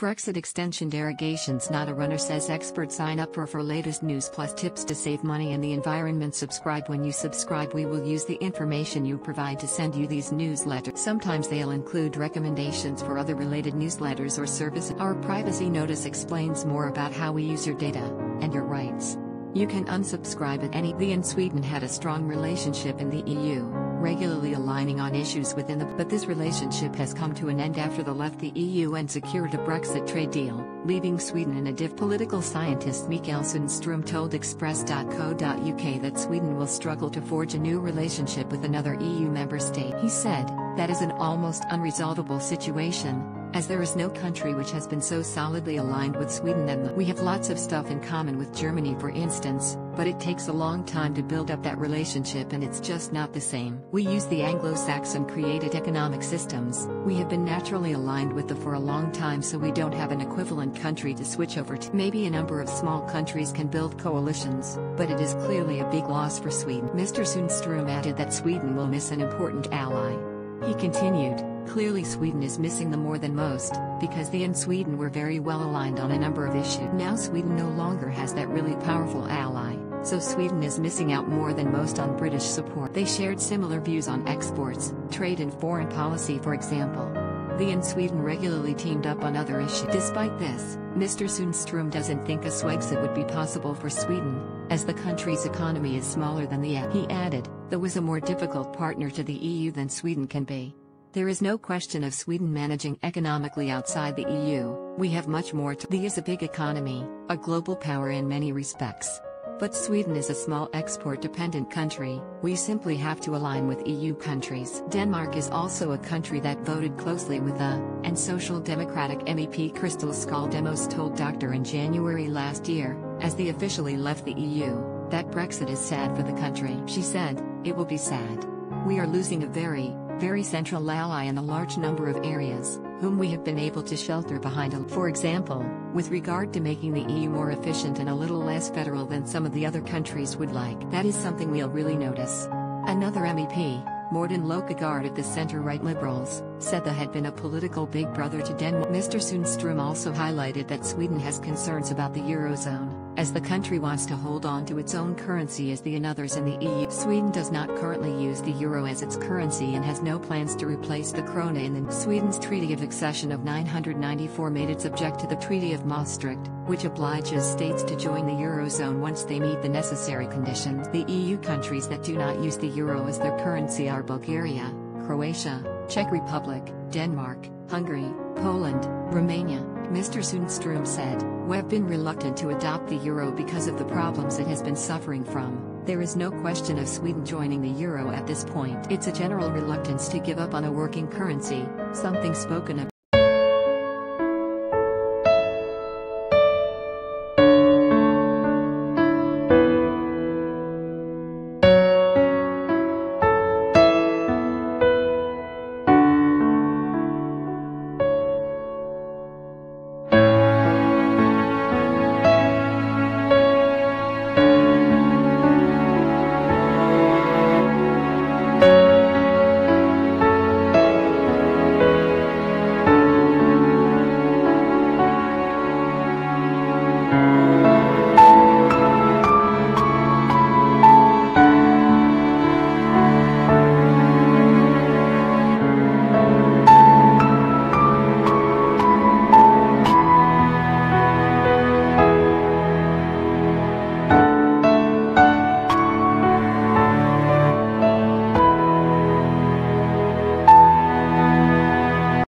Brexit extension derogations not a runner, says expert. Sign up for latest news plus tips to save money and the environment. Subscribe. When you subscribe, we will use the information you provide to send you these newsletters. Sometimes they'll include recommendations for other related newsletters or services. Our privacy notice explains more about how we use your data and your rights. You can unsubscribe at any. The and Sweden had a strong relationship in the EU, regularly aligning on issues within but this relationship has come to an end after they left the EU and secured a Brexit trade deal, leaving Sweden in a diff. Political scientist Mikael Sundström told Express.co.uk that Sweden will struggle to forge a new relationship with another EU member state. He said, "That is an almost unresolvable situation, as there is no country which has been so solidly aligned with Sweden and we have lots of stuff in common with Germany, for instance, but it takes a long time to build up that relationship and it's just not the same. We use the Anglo-Saxon created economic systems, we have been naturally aligned with them for a long time, so we don't have an equivalent country to switch over to. Maybe a number of small countries can build coalitions, but it is clearly a big loss for Sweden." Mr. Sundström added that Sweden will miss an important ally. He continued, "Clearly Sweden is missing them more than most, because they and Sweden were very well aligned on a number of issues. Now Sweden no longer has that really powerful ally, so Sweden is missing out more than most on British support." They shared similar views on exports, trade and foreign policy, for example. They and Sweden regularly teamed up on other issues. Despite this, Mr. Sundström doesn't think a Swexit would be possible for Sweden, as the country's economy is smaller than the EU. He added, "There was a more difficult partner to the EU than Sweden can be. There is no question of Sweden managing economically outside the EU, we have much more to. The is a big economy, a global power in many respects. But Sweden is a small export-dependent country, we simply have to align with EU countries." Denmark is also a country that voted closely with and Social Democratic MEP Crystal Skaldemos told Doctor in January last year, as they officially left the EU, that Brexit is sad for the country. She said, "It will be sad. We are losing a very central ally in a large number of areas, whom we have been able to shelter behind. For example, with regard to making the EU more efficient and a little less federal than some of the other countries would like. That is something we'll really notice." Another MEP, Morten Løkkegaard of the centre-right Liberals, said there had been a political big brother to Denmark. Mr. Sundström also highlighted that Sweden has concerns about the Eurozone, as the country wants to hold on to its own currency as the others in the EU. Sweden does not currently use the euro as its currency and has no plans to replace the krona in the Sweden's Treaty of Accession of 994 made it subject to the Treaty of Maastricht, which obliges states to join the Eurozone once they meet the necessary conditions. The EU countries that do not use the euro as their currency are Bulgaria, Croatia, Czech Republic, Denmark, Hungary, Poland, Romania. Mr. Sundström said, "We have been reluctant to adopt the euro because of the problems it has been suffering from. There is no question of Sweden joining the euro at this point. It's a general reluctance to give up on a working currency, something spoken of